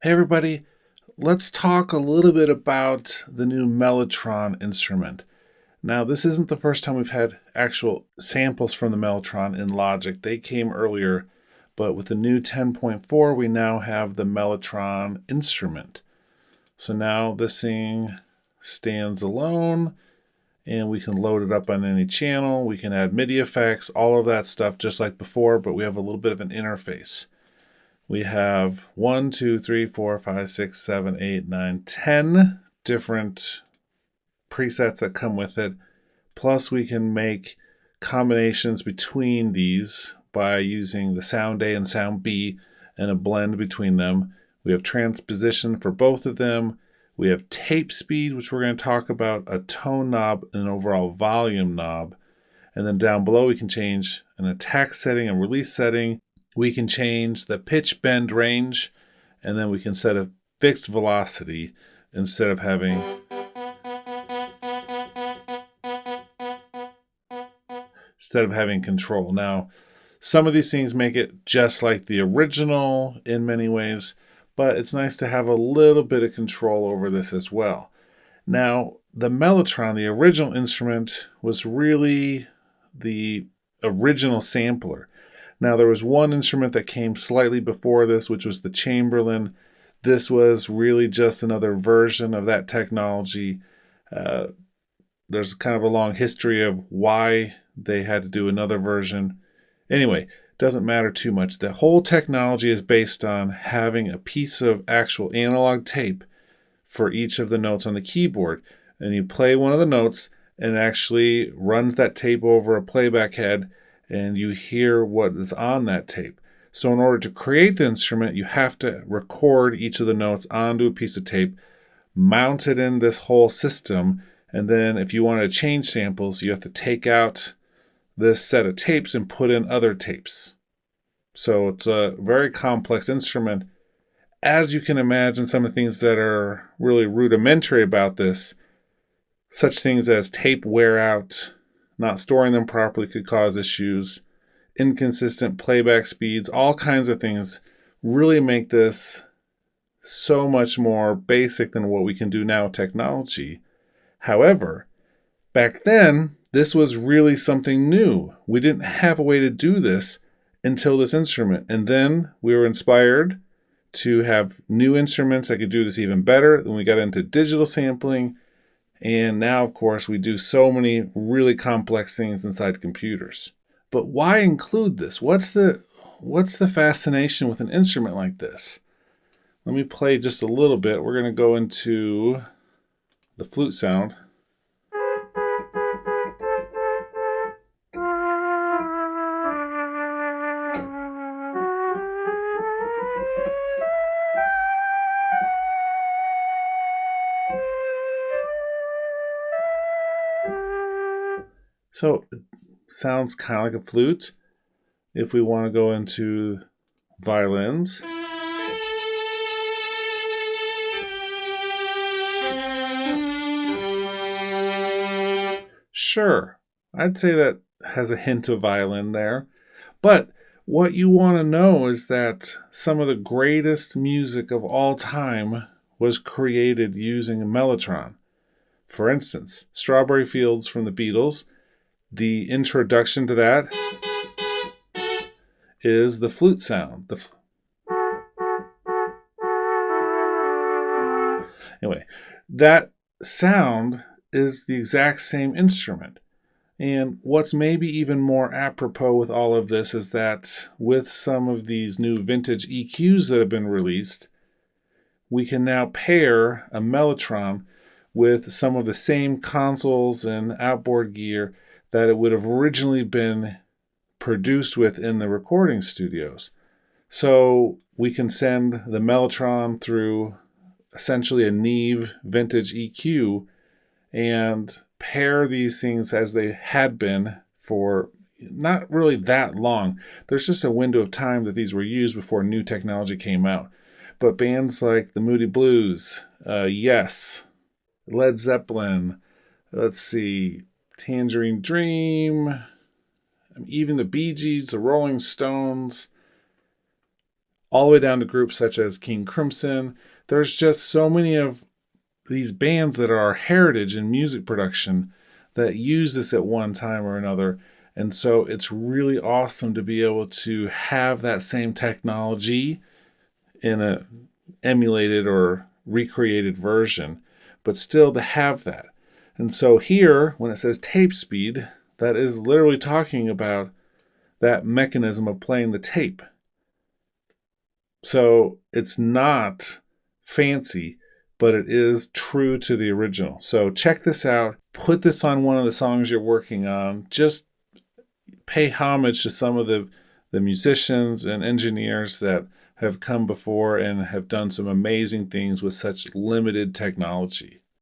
Hey everybody, let's talk a little bit about the new Mellotron instrument. Now, this isn't the first time we've had actual samples from the Mellotron in Logic. They came earlier, but with the new 10.4, we now have the Mellotron instrument. So now this thing stands alone, and we can load it up on any channel. We can add MIDI effects, all of that stuff just like before, but we have a little bit of an interface. We have 1, 2, 3, 4, 5, 6, 7, 8, 9, 10 different presets that come with it. Plus, we can make combinations between these by using the sound A and sound B and a blend between them. We have transposition for both of them. We have tape speed, which we're going to talk about, a tone knob, and an overall volume knob. And then down below, we can change an attack setting, a release setting. We can change the pitch bend range, and then we can set a fixed velocity instead of having control. Now, some of these things make it just like the original in many ways, but it's nice to have a little bit of control over this as well. Now, the Mellotron, the original instrument, was really the original sampler. Now, there was one instrument that came slightly before this, which was the Chamberlin. This was really just another version of that technology. There's kind of a long history of why they had to do another version. Anyway, doesn't matter too much. The whole technology is based on having a piece of actual analog tape for each of the notes on the keyboard. And you play one of the notes, and it actually runs that tape over a playback head, and you hear what is on that tape. So in order to create the instrument, you have to record each of the notes onto a piece of tape, mount it in this whole system, and then if you want to change samples, you have to take out this set of tapes and put in other tapes. So it's a very complex instrument. As you can imagine, some of the things that are really rudimentary about this, such things as tape wear out, not storing them properly could cause issues, inconsistent playback speeds, all kinds of things really make this so much more basic than what we can do now with technology. However, back then, this was really something new. We didn't have a way to do this until this instrument. And then we were inspired to have new instruments that could do this even better. Then we got into digital sampling. And now, of course, we do so many really complex things inside computers. But why include this? What's the fascination with an instrument like this? Let me play just a little bit. We're going to go into the flute sound. So it sounds kind of like a flute. If we want to go into violins. Sure, I'd say that has a hint of violin there. But what you want to know is that some of the greatest music of all time was created using a mellotron. For instance, Strawberry Fields from the Beatles, the introduction to that is the flute sound. Anyway, that sound is the exact same instrument. And what's maybe even more apropos with all of this is that with some of these new vintage EQs that have been released, we can now pair a Mellotron with some of the same consoles and outboard gear that it would have originally been produced with in the recording studios. So we can send the Mellotron through essentially a Neve vintage EQ and pair these things as they had been for not really that long. There's just a window of time that these were used before new technology came out. But bands like the Moody Blues, Yes, Led Zeppelin, let's see, Tangerine Dream, even the Bee Gees, the Rolling Stones, all the way down to groups such as King Crimson. There's just so many of these bands that are our heritage in music production that use this at one time or another. And so it's really awesome to be able to have that same technology in a emulated or recreated version, but still to have that. And so here, when it says tape speed, that is literally talking about that mechanism of playing the tape. So it's not fancy, but it is true to the original. So check this out. Put this on one of the songs you're working on. Just pay homage to some of the musicians and engineers that have come before and have done some amazing things with such limited technology.